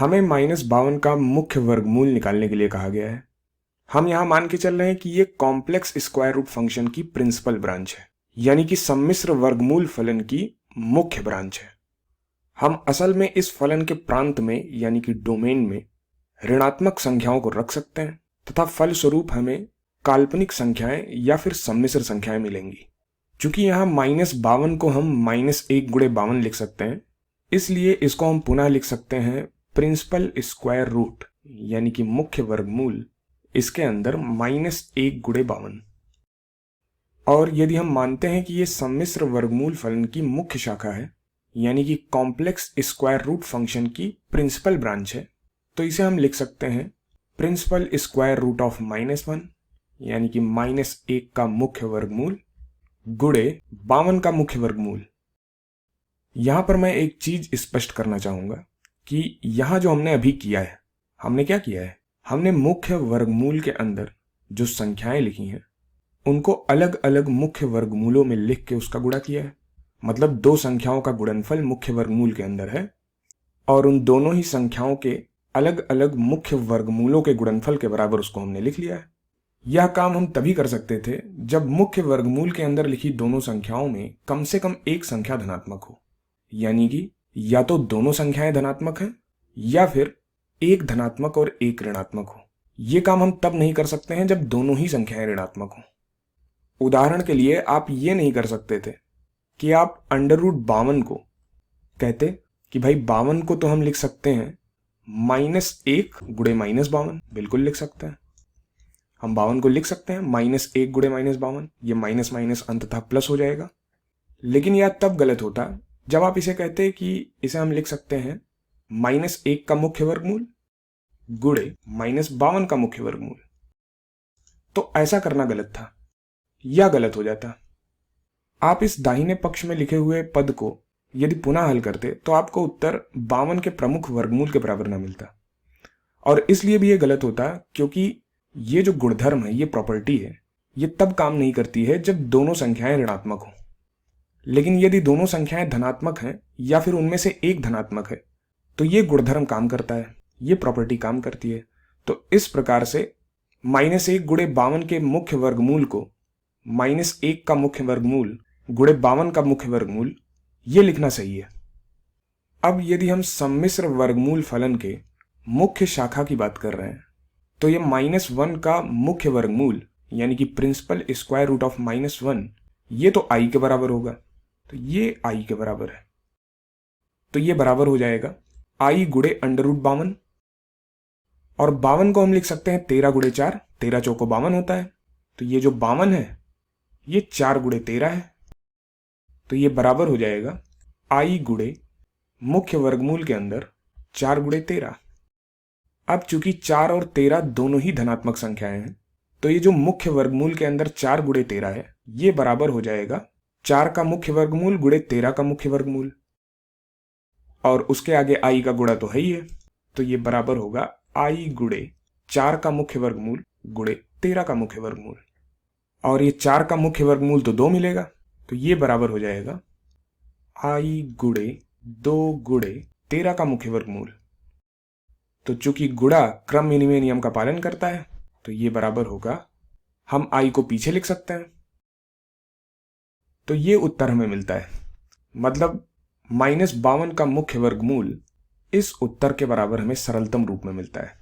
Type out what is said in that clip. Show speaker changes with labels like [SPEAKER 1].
[SPEAKER 1] हमें -52 का मुख्य वर्गमूल निकालने के लिए कहा गया है। हम यहां मान के चल रहे हैं कि ये कॉम्प्लेक्स स्क्वायर रूट फंक्शन की प्रिंसिपल ब्रांच है, यानी कि सम्मिश्र वर्गमूल फलन की मुख्य ब्रांच है। हम असल में इस फलन के प्रांत में यानी कि डोमेन में ऋणात्मक संख्याओं को रख सकते हैं तथा फलस्वरूप हमें काल्पनिक संख्याएं या फिर सम्मिश्र संख्याएं मिलेंगी। चूंकि यहां -52 को हम -1 × 52 लिख सकते हैं, इसलिए इसको हम पुनः लिख सकते हैं प्रिंसिपल स्क्वायर रूट यानी कि मुख्य वर्गमूल इसके अंदर -1 × 52। और यदि हम मानते हैं कि यह सम्मिश्र वर्गमूल फलन की मुख्य शाखा है यानी कि कॉम्प्लेक्स स्क्वायर रूट फंक्शन की प्रिंसिपल ब्रांच है, तो इसे हम लिख सकते हैं प्रिंसिपल स्क्वायर रूट ऑफ -1 यानी कि -1 का मुख्य वर्गमूल गुणे 52 का मुख्य वर्गमूल। यहां पर मैं एक चीज स्पष्ट करना चाहूंगा कि यहां जो हमने अभी किया है, हमने क्या किया है, हमने मुख्य वर्गमूल के अंदर जो संख्याएं लिखी हैं उनको अलग अलग मुख्य वर्गमूलों में लिख के उसका गुणा किया है। मतलब दो संख्याओं का गुणनफल मुख्य वर्गमूल के अंदर है और उन दोनों ही संख्याओं के अलग अलग मुख्य वर्गमूलों के गुणनफल के बराबर उसको हमने लिख लिया है। यह काम हम तभी कर सकते थे जब मुख्य वर्गमूल के अंदर लिखी दोनों संख्याओं में कम से कम एक संख्या धनात्मक हो, यानी कि या तो दोनों संख्याएं धनात्मक हैं या फिर एक धनात्मक और एक ऋणात्मक हो। यह काम हम तब नहीं कर सकते हैं जब दोनों ही संख्याएं ऋणात्मक हो। उदाहरण के लिए आप ये नहीं कर सकते थे कि आप √52 को कहते कि भाई 52 को तो हम लिख सकते हैं -1 × -52, बिल्कुल लिख सकते हैं। हम 52 को लिख सकते हैं -1 × -52, ये माइनस माइनस अंततः प्लस हो जाएगा। लेकिन यह तब गलत होता जब आप इसे कहते कि इसे हम लिख सकते हैं -1 का मुख्य वर्गमूल गुणे -52 का मुख्य वर्गमूल। तो ऐसा करना गलत था, यह गलत हो जाता। आप इस दाहिने पक्ष में लिखे हुए पद को यदि पुनः हल करते तो आपको उत्तर 52 के प्रमुख वर्गमूल के बराबर न मिलता। और इसलिए भी यह गलत होता क्योंकि ये जो गुणधर्म है, ये प्रॉपर्टी है, ये तब काम नहीं करती है जब दोनों संख्याएं ऋणात्मक हों। लेकिन यदि दोनों संख्याएं धनात्मक हैं या फिर उनमें से एक धनात्मक है तो ये गुणधर्म काम करता है, ये प्रॉपर्टी काम करती है। तो इस प्रकार से -1 × 52 के मुख्य वर्गमूल को -1 का मुख्य वर्गमूल गुणे 52 का मुख्य वर्गमूल, ये लिखना सही है। अब यदि हम सम्मिश्र वर्गमूल फलन के मुख्य शाखा की बात कर रहे हैं तो ये -1 का मुख्य वर्गमूल यानी कि प्रिंसिपल स्क्वायर रूट ऑफ -1, ये तो i के बराबर होगा। तो ये i के बराबर है, तो ये बराबर हो जाएगा i × √52। और 52 को हम लिख सकते हैं 13 × 4, 13 चौको 52 होता है। तो ये जो 52 है ये 4 × 13 है, तो ये बराबर हो जाएगा i × मुख्य वर्गमूल के अंदर 4 × 13। अब चूंकि 4 और 13 दोनों ही धनात्मक संख्याएं हैं, तो ये जो मुख्य वर्गमूल के अंदर 4 × 13 है, ये बराबर हो जाएगा 4 का मुख्य वर्गमूल गुणे 13 का मुख्य वर्गमूल। और उसके आगे i का गुणा तो है ही है, तो ये बराबर होगा i × 4 का मुख्य वर्गमूल गुणे 13 का मुख्य वर्गमूल। और ये 4 का मुख्य वर्गमूल तो 2 मिलेगा, तो ये बराबर हो जाएगा i × 2 × 13 का मुख्य वर्गमूल। तो चूंकि गुणा क्रम विनिमय नियम का पालन करता है, तो ये बराबर होगा, हम i को पीछे लिख सकते हैं, तो ये उत्तर हमें मिलता है। मतलब -52 का मुख्य वर्गमूल इस उत्तर के बराबर हमें सरलतम रूप में मिलता है।